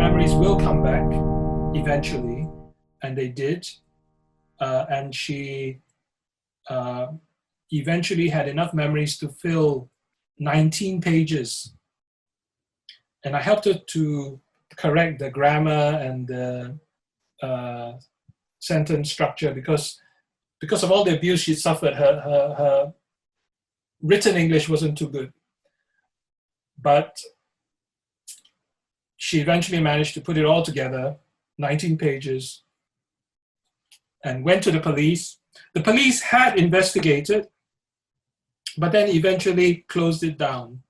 memories will come back eventually, and they did. And she eventually had enough memories to fill 19 pages. And I helped her to correct the grammar and the sentence structure because of all the abuse she suffered. Her written English wasn't too good. But she eventually managed to put it all together, 19 pages, and went to the police. The police had investigated, but then eventually closed it down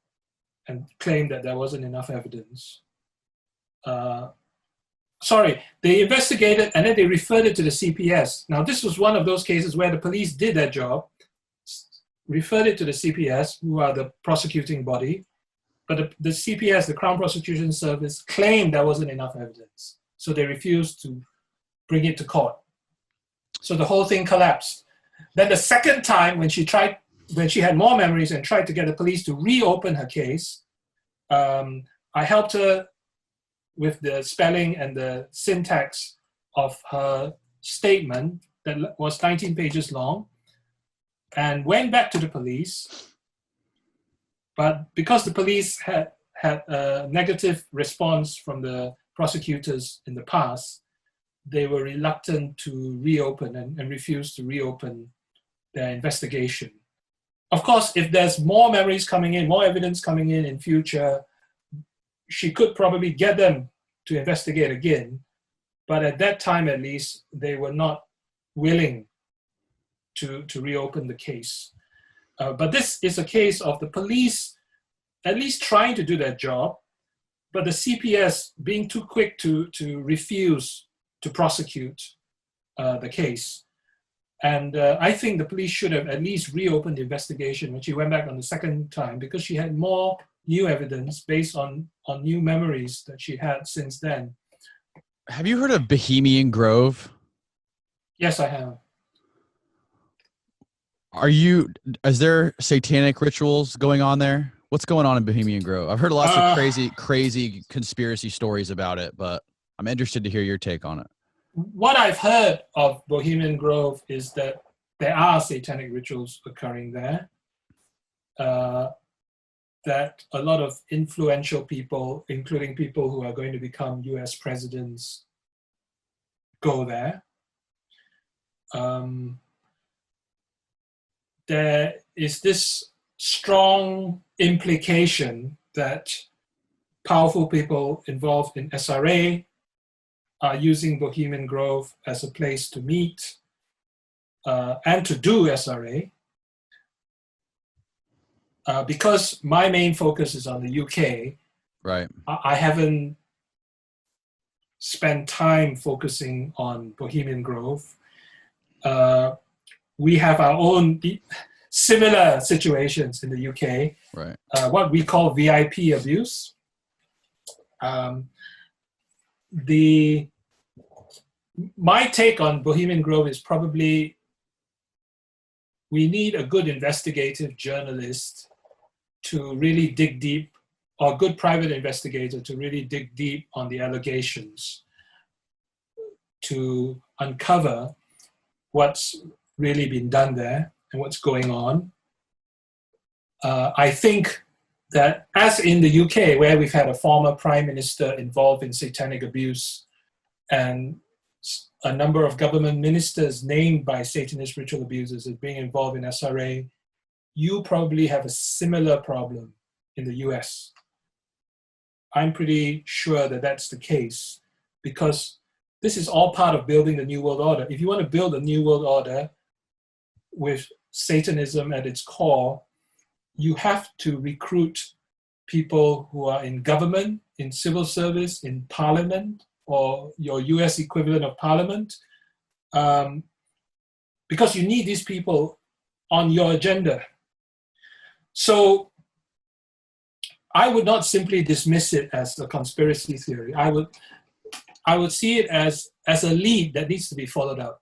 and claimed that there wasn't enough evidence. They investigated and then they referred it to the CPS. Now, this was one of those cases where the police did their job, referred it to the CPS, who are the prosecuting body, but the CPS, the Crown Prosecution Service, claimed there wasn't enough evidence. So they refused to bring it to court. So the whole thing collapsed. Then the second time, when she had more memories and tried to get the police to reopen her case, I helped her with the spelling and the syntax of her statement that was 19 pages long, and went back to the police. But because the police had a negative response from the prosecutors in the past, they were reluctant to reopen and refused to reopen their investigation. Of course, if there's more memories coming in, more evidence coming in future, she could probably get them to investigate again. But at that time, at least, they were not willing to reopen the case. But this is a case of the police at least trying to do their job, but the CPS being too quick to refuse to prosecute the case. And I think the police should have at least reopened the investigation when she went back on the second time, because she had more new evidence based on new memories that she had since then. Have you heard of Bohemian Grove? Yes, I have. Is there satanic rituals going on there? What's going on in Bohemian Grove? I've heard lots of crazy conspiracy stories about it, but I'm interested to hear your take on it. What I've heard of Bohemian Grove is that there are satanic rituals occurring there, that a lot of influential people, including people who are going to become US presidents, go there. There is this strong implication that powerful people involved in SRA are using Bohemian Grove as a place to meet and to do SRA. Because my main focus is on the UK, right? I haven't spent time focusing on Bohemian Grove. We have our own similar situations in the UK, right? What we call VIP abuse. My take on Bohemian Grove is probably we need a good investigative journalist to really dig deep, or a good private investigator to really dig deep on the allegations, to uncover what's really been done there and what's going on. I think that, as in the UK, where we've had a former prime minister involved in satanic abuse and a number of government ministers named by Satanist ritual abusers as being involved in SRA, you probably have a similar problem in the US. I'm pretty sure that that's the case, because this is all part of building the New World Order. If you want to build a New World Order with Satanism at its core, you have to recruit people who are in government, in civil service, in parliament, or your US equivalent of parliament, because you need these people on your agenda. So I would not simply dismiss it as a conspiracy theory. I would see it as a lead that needs to be followed up,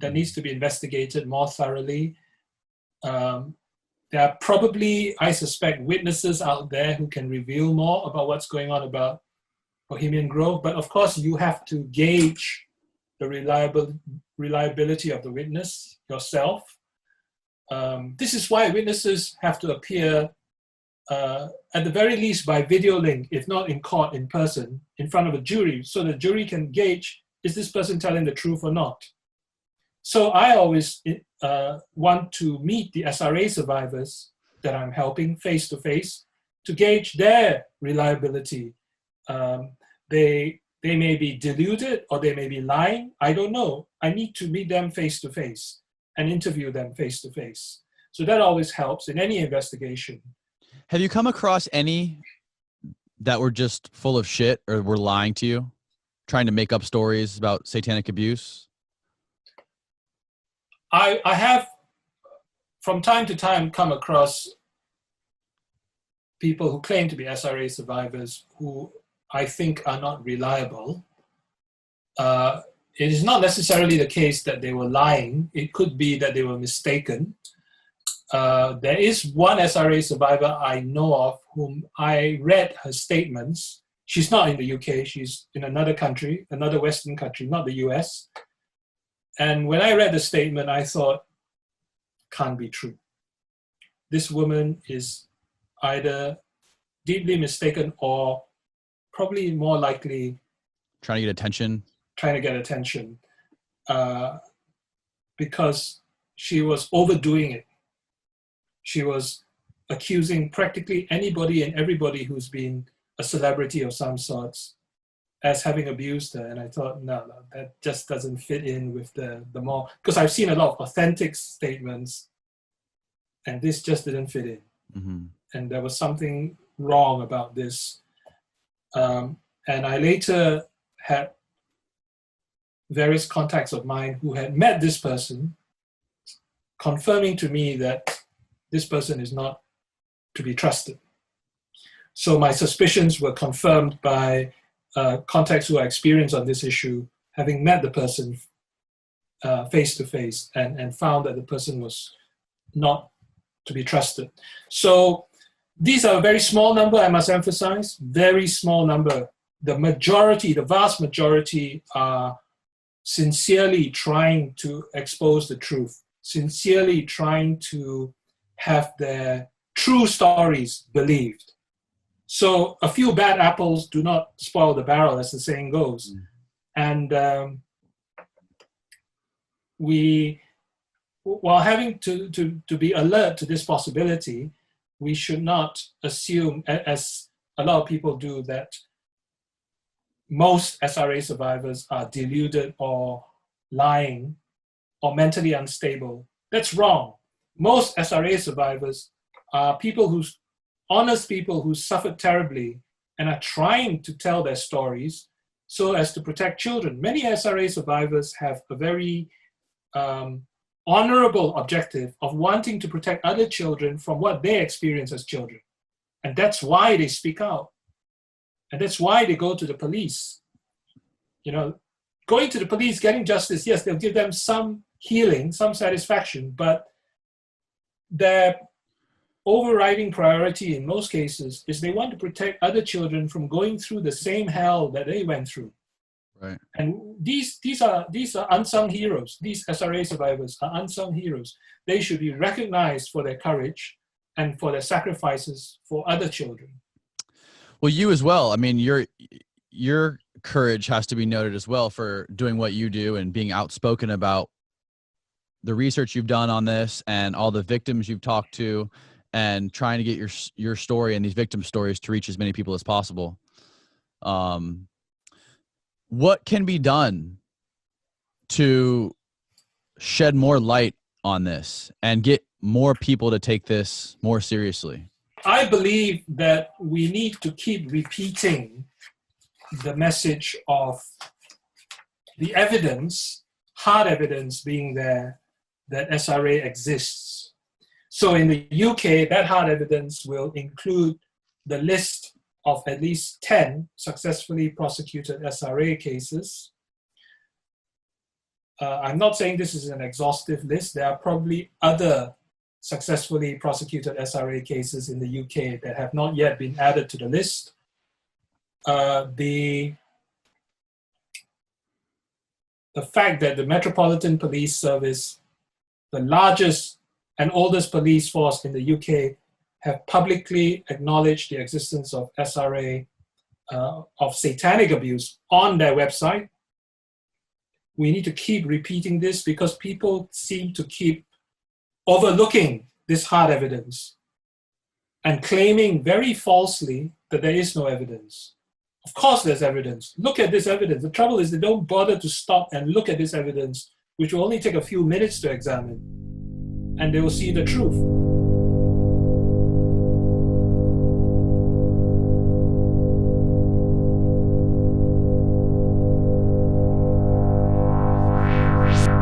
that needs to be investigated more thoroughly. There are probably, I suspect, witnesses out there who can reveal more about what's going on about Bohemian Grove, but of course you have to gauge the reliability of the witness yourself. This is why witnesses have to appear at the very least by video link, if not in court in person, in front of a jury, so the jury can gauge, is this person telling the truth or not? So I always want to meet the SRA survivors that I'm helping face to face to gauge their reliability. They may be deluded or they may be lying. I don't know. I need to meet them face to face and interview them face to face. So that always helps in any investigation. Have you come across any that were just full of shit or were lying to you, trying to make up stories about satanic abuse? I have, from time to time, come across people who claim to be SRA survivors who I think are not reliable. It is not necessarily the case that they were lying. It could be that they were mistaken. There is one SRA survivor I know of whom I read her statements. She's not in the UK, she's in another country, another Western country, not the US. And when I read the statement, I thought, can't be true. This woman is either deeply mistaken or probably more likely trying to get attention. Because she was overdoing it. She was accusing practically anybody and everybody who's been a celebrity of some sorts as having abused her. And I thought, no, that just doesn't fit in with the more, because I've seen a lot of authentic statements and this just didn't fit in. Mm-hmm. And there was something wrong about this. And I later had various contacts of mine who had met this person, confirming to me that this person is not to be trusted. So my suspicions were confirmed by contacts who are experienced on this issue, having met the person face to face and found that the person was not to be trusted. So these are a very small number, I must emphasize, very small number. The majority, the vast majority are sincerely trying to expose the truth, sincerely trying to have their true stories believed. So a few bad apples do not spoil the barrel, as the saying goes. And we, while having to be alert to this possibility, we should not assume, as a lot of people do, that most SRA survivors are deluded or lying or mentally unstable. That's wrong. Most SRA survivors are honest people who suffered terribly and are trying to tell their stories so as to protect children. Many SRA survivors have a very honorable objective of wanting to protect other children from what they experience as children. And that's why they speak out. And that's why they go to the police. You know, going to the police, getting justice, yes, they'll give them some healing, some satisfaction, but their overriding priority in most cases is they want to protect other children from going through the same hell that they went through. Right. And these are unsung heroes. These SRA survivors are unsung heroes. They should be recognized for their courage and for their sacrifices for other children. Well, you as well. I mean, your courage has to be noted as well for doing what you do and being outspoken about the research you've done on this and all the victims you've talked to and trying to get your story and these victim stories to reach as many people as possible. What can be done to shed more light on this and get more people to take this more seriously? I believe that we need to keep repeating the message of the evidence, hard evidence being there, that SRA exists. So in the UK, that hard evidence will include the list of at least 10 successfully prosecuted SRA cases. I'm not saying this is an exhaustive list. There are probably other successfully prosecuted SRA cases in the UK that have not yet been added to the list. the fact that the Metropolitan Police Service, the largest and oldest police force in the UK, have publicly acknowledged the existence of SRA, of satanic abuse on their website. We need to keep repeating this because people seem to keep overlooking this hard evidence and claiming very falsely that there is no evidence. Of course there's evidence. Look at this evidence. The trouble is they don't bother to stop and look at this evidence, which will only take a few minutes to examine, and they will see the truth.